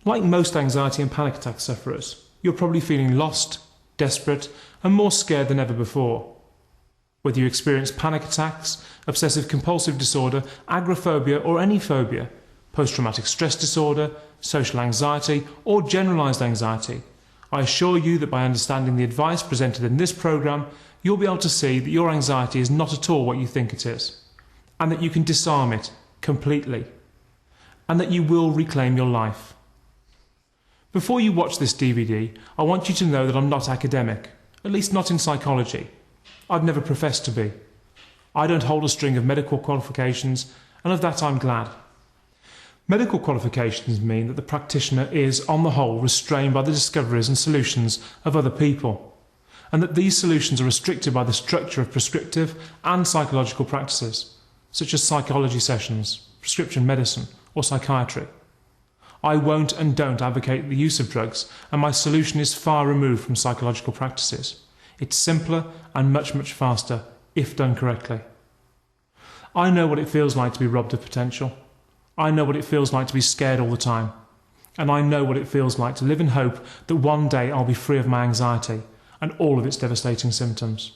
Like most anxiety and panic attack sufferers, you're probably feeling lost, desperate, and more scared than ever before. Whether you experience panic attacks, obsessive compulsive disorder, agoraphobia, or any phobia, post-traumatic stress disorder, social anxiety, or generalised anxiety, I assure you that by understanding the advice presented in this programme, you'll be able to see that your anxiety is not at all what you think it is, and that you can disarm it completely, and that you will reclaim your life. Before you watch this DVD, I want you to know that I'm not academic, at least not in psychology. I've never professed to be. I don't hold a string of medical qualifications, and of that I'm glad. Medical qualifications mean that the practitioner is, on the whole, restrained by the discoveries and solutions of other people, and that these solutions are restricted by the structure of prescriptive and psychological practices, such as psychology sessions, prescription medicine, or psychiatry. I won't and don't advocate the use of drugs, and my solution is far removed from psychological practices. It's simpler and much, much faster, if done correctly. I know what it feels like to be robbed of potential. I know what it feels like to be scared all the time. And I know what it feels like to live in hope that one day I'll be free of my anxiety and all of its devastating symptoms.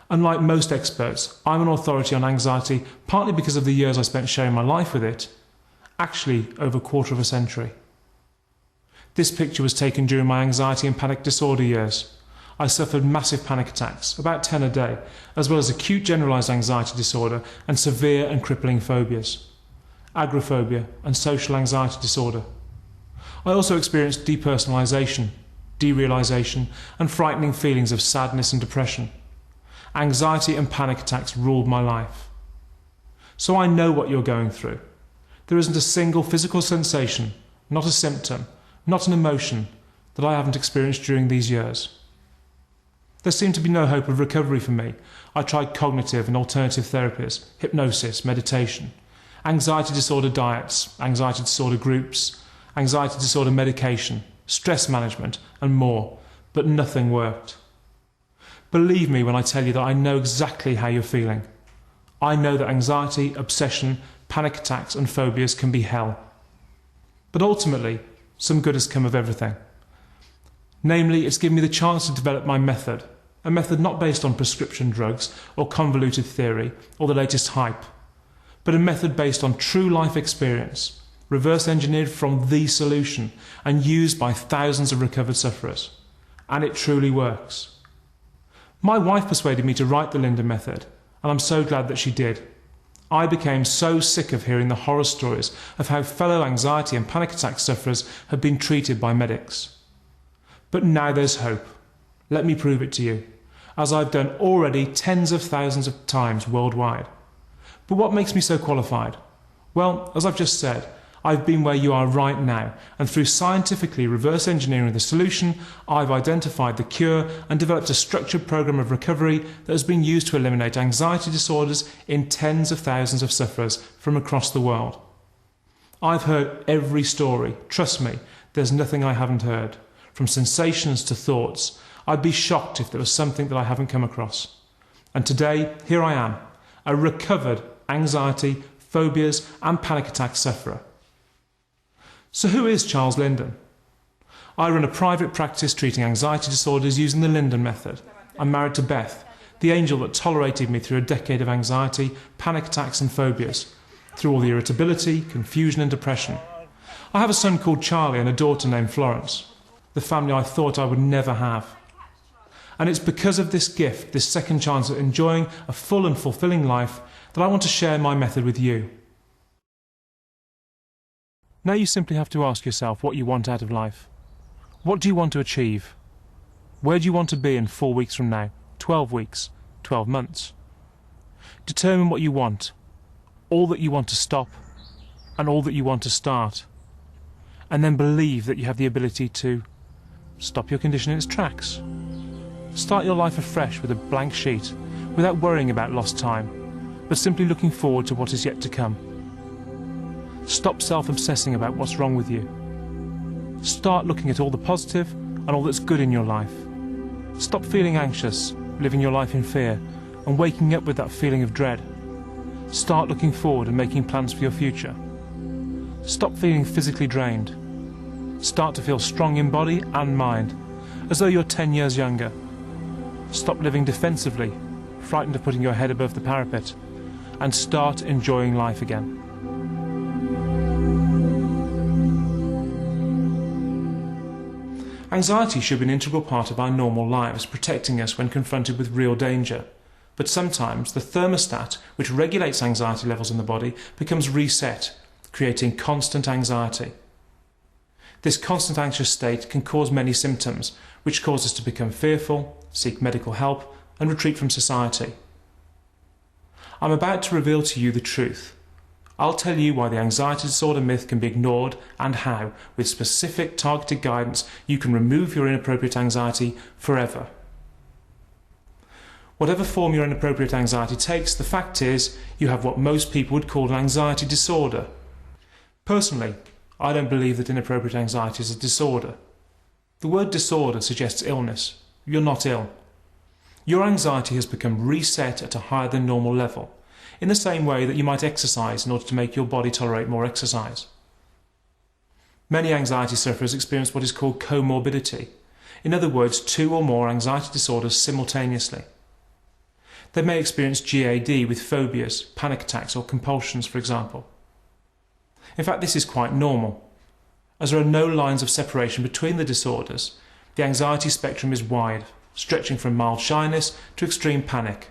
Unlike most experts, I'm an authority on anxiety partly because of the years I spent sharing my life with it, actually over a quarter of a century. This picture was taken during my anxiety and panic disorder years. I suffered massive panic attacks, about 10 a day, as well as acute generalised anxiety disorder and severe and crippling phobias, agoraphobia and social anxiety disorder. I also experienced depersonalisation, derealisation and frightening feelings of sadness and depression. Anxiety and panic attacks ruled my life. So I know what you're going through. There isn't a single physical sensation, not a symptom, not an emotion, that I haven't experienced during these years. There seemed to be no hope of recovery for me. I tried cognitive and alternative therapies, hypnosis, meditation, anxiety disorder diets, anxiety disorder groups, anxiety disorder medication, stress management, and more, but nothing worked. Believe me when I tell you that I know exactly how you're feeling. I know that anxiety, obsession, panic attacks and phobias can be hell. But ultimately, some good has come of everything. Namely, it's given me the chance to develop my method, a method not based on prescription drugs or convoluted theory or the latest hype, but a method based on true life experience, reverse engineered from the solution and used by thousands of recovered sufferers. And it truly works. My wife persuaded me to write the Linden Method, and I'm so glad that she did. I became so sick of hearing the horror stories of how fellow anxiety and panic attack sufferers had been treated by medics. But now there's hope. Let me prove it to you, as I've done already tens of thousands of times worldwide. But what makes me so qualified? Well, as I've just said, I've been where you are right now, and through scientifically reverse engineering the solution, I've identified the cure and developed a structured program of recovery that has been used to eliminate anxiety disorders in tens of thousands of sufferers from across the world. I've heard every story. Trust me, there's nothing I haven't heard. From sensations to thoughts, I'd be shocked if there was something that I haven't come across. And today, here I am, a recovered anxiety, phobias and panic attack sufferer. So who is Charles Linden? I run a private practice treating anxiety disorders using the Linden Method. I'm married to Beth, the angel that tolerated me through a decade of anxiety, panic attacks and phobias, through all the irritability, confusion and depression. I have a son called Charlie and a daughter named Florence, the family I thought I would never have. And it's because of this gift, this second chance at enjoying a full and fulfilling life, that I want to share my method with you. Now you simply have to ask yourself what you want out of life. What do you want to achieve? Where do you want to be in 4 weeks from now, 12 weeks, 12 months? Determine what you want, all that you want to stop, and all that you want to start. And then believe that you have the ability to stop your condition in its tracks. Start your life afresh with a blank sheet, without worrying about lost time, but simply looking forward to what is yet to come. Stop self-obsessing about what's wrong with you. Start looking at all the positive and all that's good in your life. Stop feeling anxious, living your life in fear, and waking up with that feeling of dread. Start looking forward and making plans for your future. Stop feeling physically drained Start to feel strong in body and mind, as though you're 10 years younger. Stop living defensively, frightened of putting your head above the parapet, and start enjoying life again. Anxiety should be an integral part of our normal lives, protecting us when confronted with real danger. But sometimes the thermostat, which regulates anxiety levels in the body, becomes reset, creating constant anxiety. This constant anxious state can cause many symptoms, which cause us to become fearful, seek medical help, and retreat from society. I'm about to reveal to you the truth. I'll tell you why the anxiety disorder myth can be ignored and how, with specific targeted guidance, you can remove your inappropriate anxiety forever. Whatever form your inappropriate anxiety takes, the fact is you have what most people would call an anxiety disorder. Personally, I don't believe that inappropriate anxiety is a disorder. The word disorder suggests illness. You're not ill. Your anxiety has become reset at a higher than normal level, in the same way that you might exercise in order to make your body tolerate more exercise. Many anxiety sufferers experience what is called comorbidity. In other words, 2 or more anxiety disorders simultaneously. They may experience GAD with phobias, panic attacks or compulsions, for example. In fact, this is quite normal. As there are no lines of separation between the disorders, the anxiety spectrum is wide, stretching from mild shyness to extreme panic.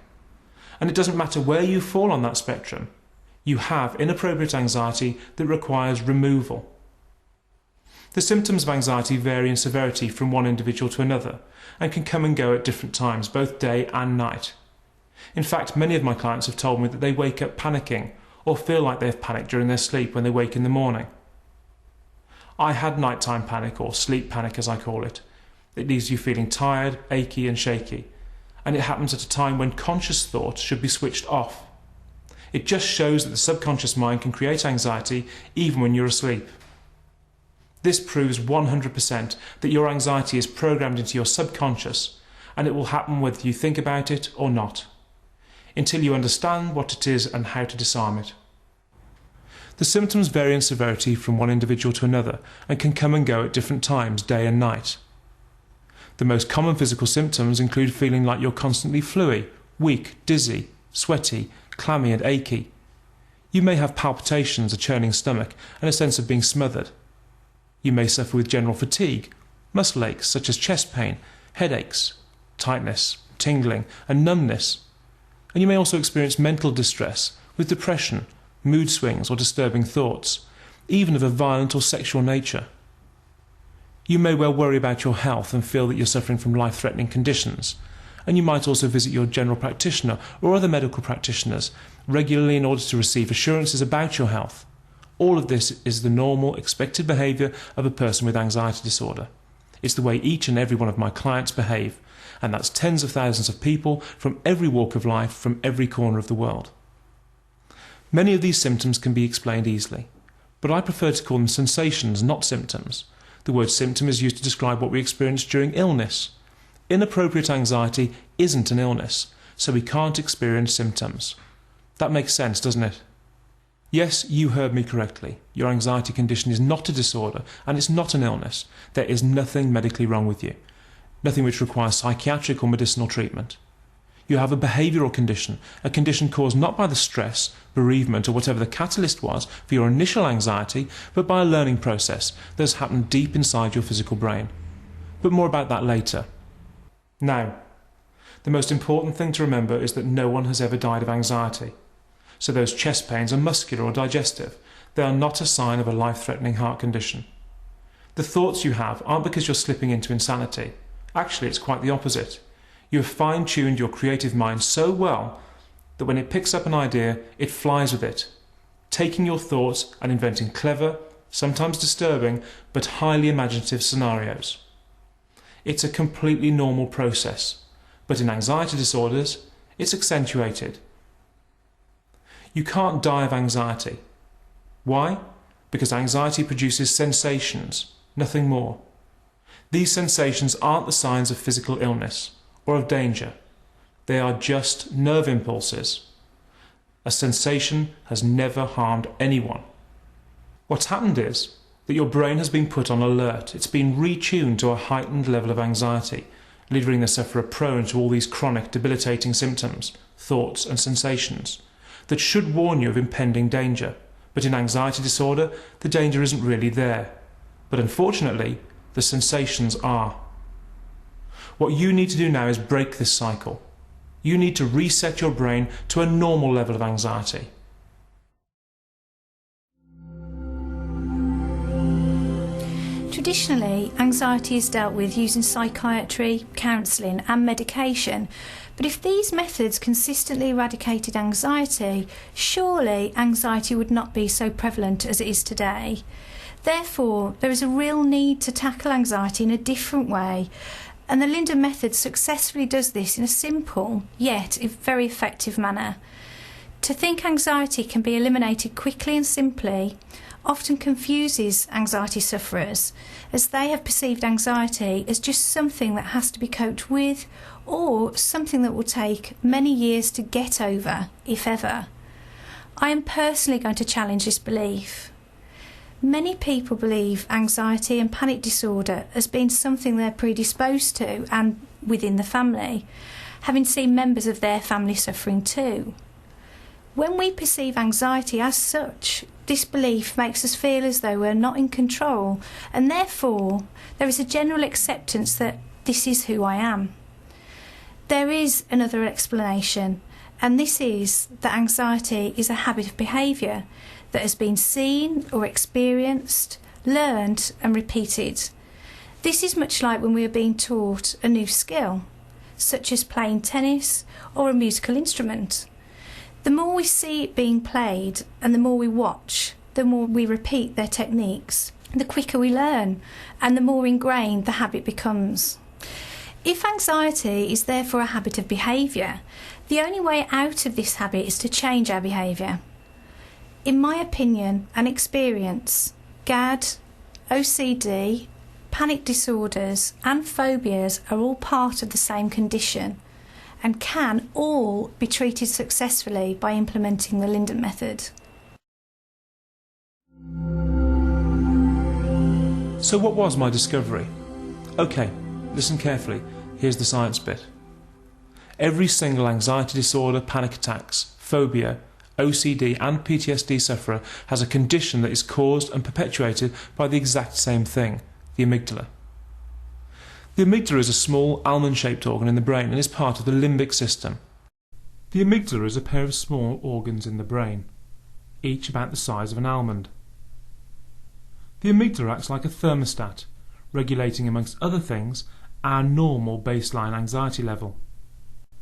And it doesn't matter where you fall on that spectrum, you have inappropriate anxiety that requires removal. The symptoms of anxiety vary in severity from one individual to another and can come and go at different times, both day and night. In fact, many of my clients have told me that they wake up panicking or feel like they have panicked during their sleep when they wake in the morning. I had nighttime panic, or sleep panic as I call it. It leaves you feeling tired, achy and shaky, and it happens at a time when conscious thought should be switched off. It just shows that the subconscious mind can create anxiety even when you're asleep. This proves 100% that your anxiety is programmed into your subconscious, and it will happen whether you think about it or not, until you understand what it is and how to disarm it. The symptoms vary in severity from one individual to another and can come and go at different times, day and night. The most common physical symptoms include feeling like you're constantly fluey, weak, dizzy, sweaty, clammy and achy. You may have palpitations, a churning stomach, and a sense of being smothered. You may suffer with general fatigue, muscle aches such as chest pain, headaches, tightness, tingling and numbness. And you may also experience mental distress with depression, mood swings or disturbing thoughts, even of a violent or sexual nature. You may well worry about your health and feel that you're suffering from life-threatening conditions, and you might also visit your general practitioner or other medical practitioners regularly in order to receive assurances about your health. All of this is the normal, expected behaviour of a person with anxiety disorder. It's the way each and every one of my clients behave, and that's tens of thousands of people from every walk of life, from every corner of the world. Many of these symptoms can be explained easily, but I prefer to call them sensations, not symptoms. The word symptom is used to describe what we experience during illness. Inappropriate anxiety isn't an illness, so we can't experience symptoms. That makes sense, doesn't it? Yes, you heard me correctly. Your anxiety condition is not a disorder, and it's not an illness. There is nothing medically wrong with you. Nothing which requires psychiatric or medicinal treatment. You have a behavioural condition, a condition caused not by the stress, bereavement or whatever the catalyst was for your initial anxiety, but by a learning process that has happened deep inside your physical brain. But more about that later. Now, the most important thing to remember is that no one has ever died of anxiety. So those chest pains are muscular or digestive. They are not a sign of a life-threatening heart condition. The thoughts you have aren't because you're slipping into insanity. Actually, it's quite the opposite. You have fine-tuned your creative mind so well that when it picks up an idea, it flies with it, taking your thoughts and inventing clever, sometimes disturbing, but highly imaginative scenarios. It's a completely normal process, but in anxiety disorders, it's accentuated. You can't die of anxiety. Why? Because anxiety produces sensations, nothing more. These sensations aren't the signs of physical illness or of danger. They are just nerve impulses. A sensation has never harmed anyone. What's happened is that your brain has been put on alert. It's been retuned to a heightened level of anxiety, leaving the sufferer prone to all these chronic, debilitating symptoms, thoughts and sensations that should warn you of impending danger. But in anxiety disorder, the danger isn't really there. But unfortunately, the sensations are. What you need to do now is break this cycle. You need to reset your brain to a normal level of anxiety. Traditionally, anxiety is dealt with using psychiatry, counselling and medication, but if these methods consistently eradicated anxiety, surely anxiety would not be so prevalent as it is today. Therefore, there is a real need to tackle anxiety in a different way, and the Linden Method successfully does this in a simple, yet very effective manner. To think anxiety can be eliminated quickly and simply often confuses anxiety sufferers, as they have perceived anxiety as just something that has to be coped with, or something that will take many years to get over, if ever. I am personally going to challenge this belief. Many people believe anxiety and panic disorder as being something they're predisposed to and within the family, having seen members of their family suffering too. When we perceive anxiety as such, this belief makes us feel as though we're not in control, and therefore there is a general acceptance that this is who I am. There is another explanation, and this is that anxiety is a habit of behaviour that has been seen or experienced, learned and repeated. This is much like when we are being taught a new skill, such as playing tennis or a musical instrument. The more we see it being played and the more we watch, the more we repeat their techniques, the quicker we learn and the more ingrained the habit becomes. If anxiety is therefore a habit of behaviour, the only way out of this habit is to change our behaviour. In my opinion and experience, GAD, OCD, panic disorders and phobias are all part of the same condition and can all be treated successfully by implementing the Linden Method. So what was my discovery? Okay, listen carefully. Here's the science bit. Every single anxiety disorder, panic attacks, phobia, OCD and PTSD sufferer has a condition that is caused and perpetuated by the exact same thing, the amygdala. The amygdala is a small almond-shaped organ in the brain and is part of the limbic system. The amygdala is a pair of small organs in the brain, each about the size of an almond. The amygdala acts like a thermostat, regulating amongst other things our normal baseline anxiety level.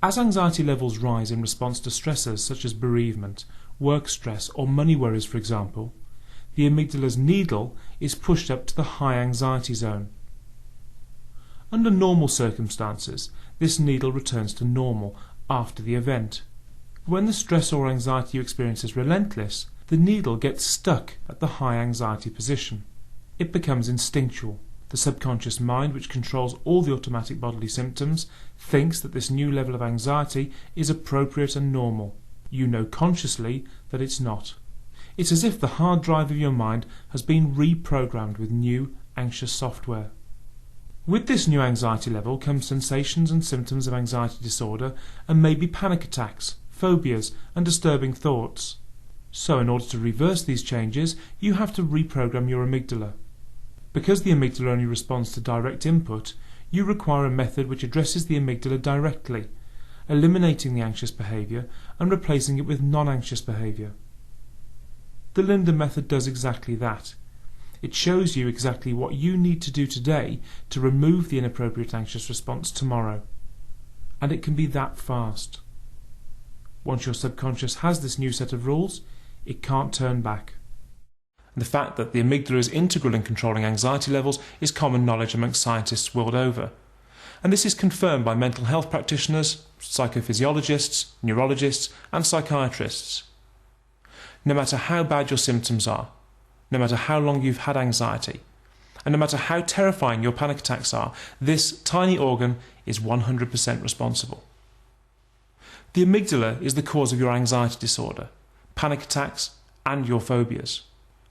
As anxiety levels rise in response to stressors such as bereavement, work stress or money worries for example, the amygdala's needle is pushed up to the high anxiety zone. Under normal circumstances, this needle returns to normal after the event. When the stress or anxiety you experience is relentless, the needle gets stuck at the high anxiety position. It becomes instinctual. The subconscious mind, which controls all the automatic bodily symptoms, thinks that this new level of anxiety is appropriate and normal. You know consciously that it's not. It's as if the hard drive of your mind has been reprogrammed with new, anxious software. With this new anxiety level comes sensations and symptoms of anxiety disorder and maybe panic attacks, phobias and disturbing thoughts. So in order to reverse these changes, you have to reprogram your amygdala. Because the amygdala only responds to direct input, you require a method which addresses the amygdala directly, eliminating the anxious behaviour and replacing it with non-anxious behaviour. The Linden Method does exactly that. It shows you exactly what you need to do today to remove the inappropriate anxious response tomorrow. And it can be that fast. Once your subconscious has this new set of rules, it can't turn back. And the fact that the amygdala is integral in controlling anxiety levels is common knowledge amongst scientists world over. And this is confirmed by mental health practitioners, psychophysiologists, neurologists and psychiatrists. No matter how bad your symptoms are, no matter how long you've had anxiety, and no matter how terrifying your panic attacks are, this tiny organ is 100% responsible. The amygdala is the cause of your anxiety disorder, panic attacks, and your phobias.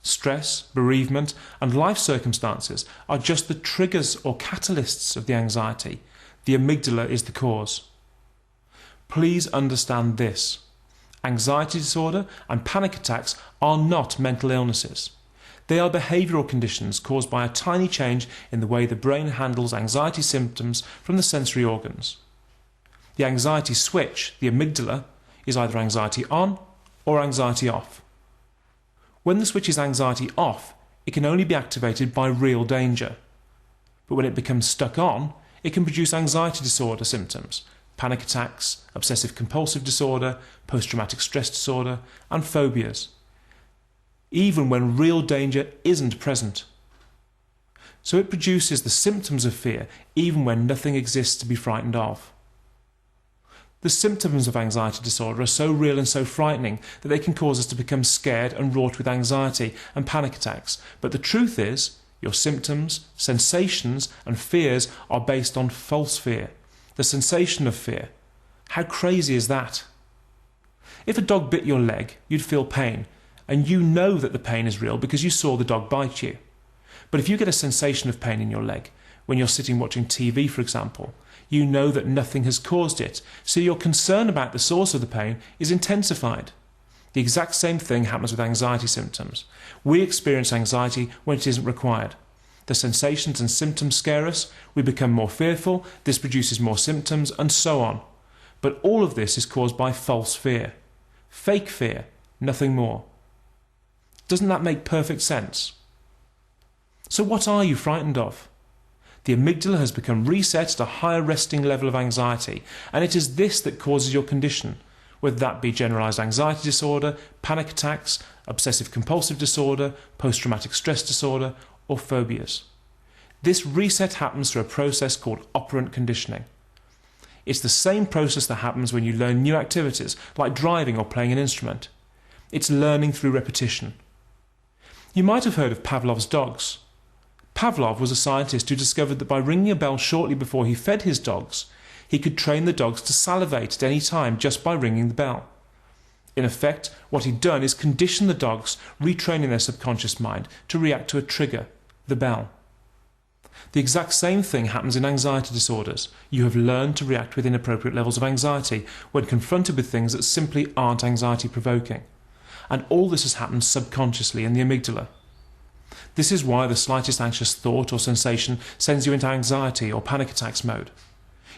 Stress, bereavement, and life circumstances are just the triggers or catalysts of the anxiety. The amygdala is the cause. Please understand this. Anxiety disorder and panic attacks are not mental illnesses. They are behavioural conditions caused by a tiny change in the way the brain handles anxiety symptoms from the sensory organs. The anxiety switch, the amygdala, is either anxiety on or anxiety off. When the switch is anxiety off, it can only be activated by real danger. But when it becomes stuck on, it can produce anxiety disorder symptoms, panic attacks, obsessive compulsive disorder, post-traumatic stress disorder, and phobias, even when real danger isn't present. So it produces the symptoms of fear even when nothing exists to be frightened of. The symptoms of anxiety disorder are so real and so frightening that they can cause us to become scared and wrought with anxiety and panic attacks. But the truth is, your symptoms, sensations and fears are based on false fear, the sensation of fear. How crazy is that? If a dog bit your leg, you'd feel pain, and you know that the pain is real because you saw the dog bite you. But if you get a sensation of pain in your leg, when you're sitting watching TV, for example, you know that nothing has caused it, so your concern about the source of the pain is intensified. The exact same thing happens with anxiety symptoms. We experience anxiety when it isn't required. The sensations and symptoms scare us, we become more fearful, this produces more symptoms, and so on. But all of this is caused by false fear. Fake fear, nothing more. Doesn't that make perfect sense? So what are you frightened of? The amygdala has become reset at a higher resting level of anxiety, and it is this that causes your condition, whether that be generalised anxiety disorder, panic attacks, obsessive compulsive disorder, post-traumatic stress disorder, or phobias. This reset happens through a process called operant conditioning. It's the same process that happens when you learn new activities, like driving or playing an instrument. It's learning through repetition. You might have heard of Pavlov's dogs. Pavlov was a scientist who discovered that by ringing a bell shortly before he fed his dogs, he could train the dogs to salivate at any time just by ringing the bell. In effect, what he'd done is condition the dogs, retraining their subconscious mind to react to a trigger, the bell. The exact same thing happens in anxiety disorders. You have learned to react with inappropriate levels of anxiety when confronted with things that simply aren't anxiety-provoking. And all this has happened subconsciously in the amygdala. This is why the slightest anxious thought or sensation sends you into anxiety or panic attacks mode.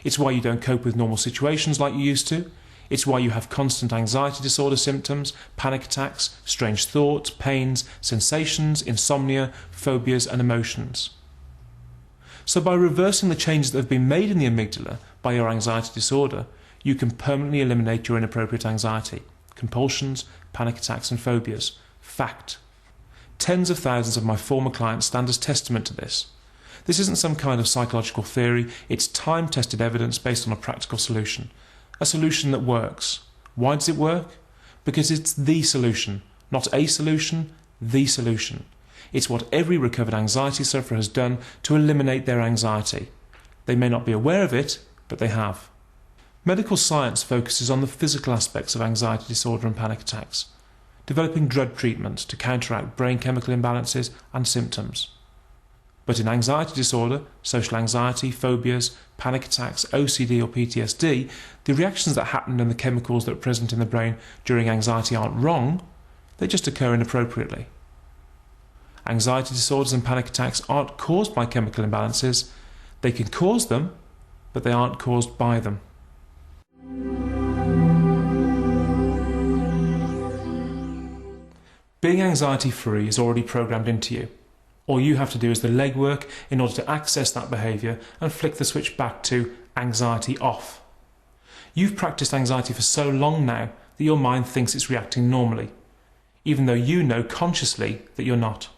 It's why you don't cope with normal situations like you used to. It's why you have constant anxiety disorder symptoms, panic attacks, strange thoughts, pains, sensations, insomnia, phobias and emotions. So by reversing the changes that have been made in the amygdala by your anxiety disorder, you can permanently eliminate your inappropriate anxiety, compulsions, panic attacks and phobias. Fact. Tens of thousands of my former clients stand as testament to this. This isn't some kind of psychological theory, it's time-tested evidence based on a practical solution. A solution that works. Why does it work? Because it's the solution. Not a solution, the solution. It's what every recovered anxiety sufferer has done to eliminate their anxiety. They may not be aware of it, but they have. Medical science focuses on the physical aspects of anxiety disorder and panic attacks, developing drug treatment to counteract brain chemical imbalances and symptoms. But in anxiety disorder, social anxiety, phobias, panic attacks, OCD or PTSD, the reactions that happen and the chemicals that are present in the brain during anxiety aren't wrong, they just occur inappropriately. Anxiety disorders and panic attacks aren't caused by chemical imbalances. They can cause them, but they aren't caused by them. Being anxiety-free is already programmed into you. All you have to do is the legwork in order to access that behaviour and flick the switch back to anxiety off. You've practiced anxiety for so long now that your mind thinks it's reacting normally, even though you know consciously that you're not.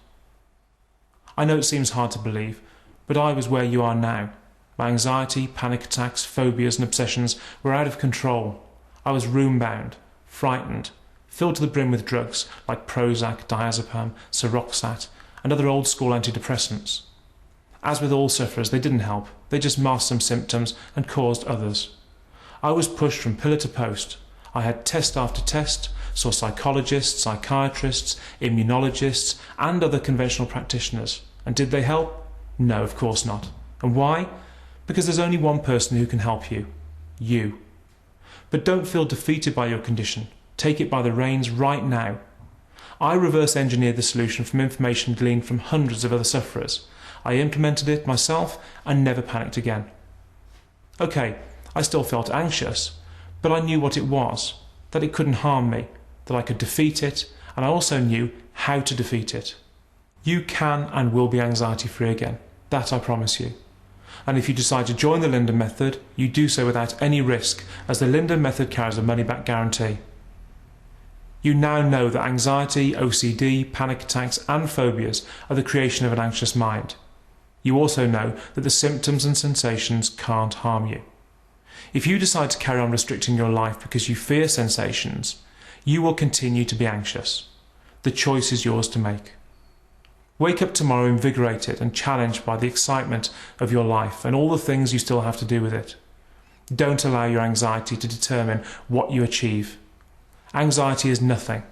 I know it seems hard to believe, but I was where you are now. My anxiety, panic attacks, phobias and obsessions were out of control. I was room-bound, frightened, filled to the brim with drugs like Prozac, diazepam, Seroxat and other old-school antidepressants. As with all sufferers, they didn't help. They just masked some symptoms and caused others. I was pushed from pillar to post. I had test after test, saw psychologists, psychiatrists, immunologists, and other conventional practitioners. And did they help? No, of course not. And why? Because there's only one person who can help you. You. But don't feel defeated by your condition. Take it by the reins right now. I reverse engineered the solution from information gleaned from hundreds of other sufferers. I implemented it myself and never panicked again. Okay, I still felt anxious, but I knew what it was, that it couldn't harm me, that I could defeat it, and I also knew how to defeat it. You can and will be anxiety free again, that I promise you. And if you decide to join the Linden Method, you do so without any risk, as the Linden Method carries a money-back guarantee. You now know that anxiety, OCD, panic attacks and phobias are the creation of an anxious mind. You also know that the symptoms and sensations can't harm you. If you decide to carry on restricting your life because you fear sensations, you will continue to be anxious. The choice is yours to make. Wake up tomorrow invigorated and challenged by the excitement of your life and all the things you still have to do with it. Don't allow your anxiety to determine what you achieve. Anxiety is nothing.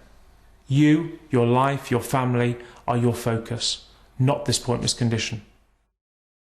You, your life, your family are your focus, not this pointless condition.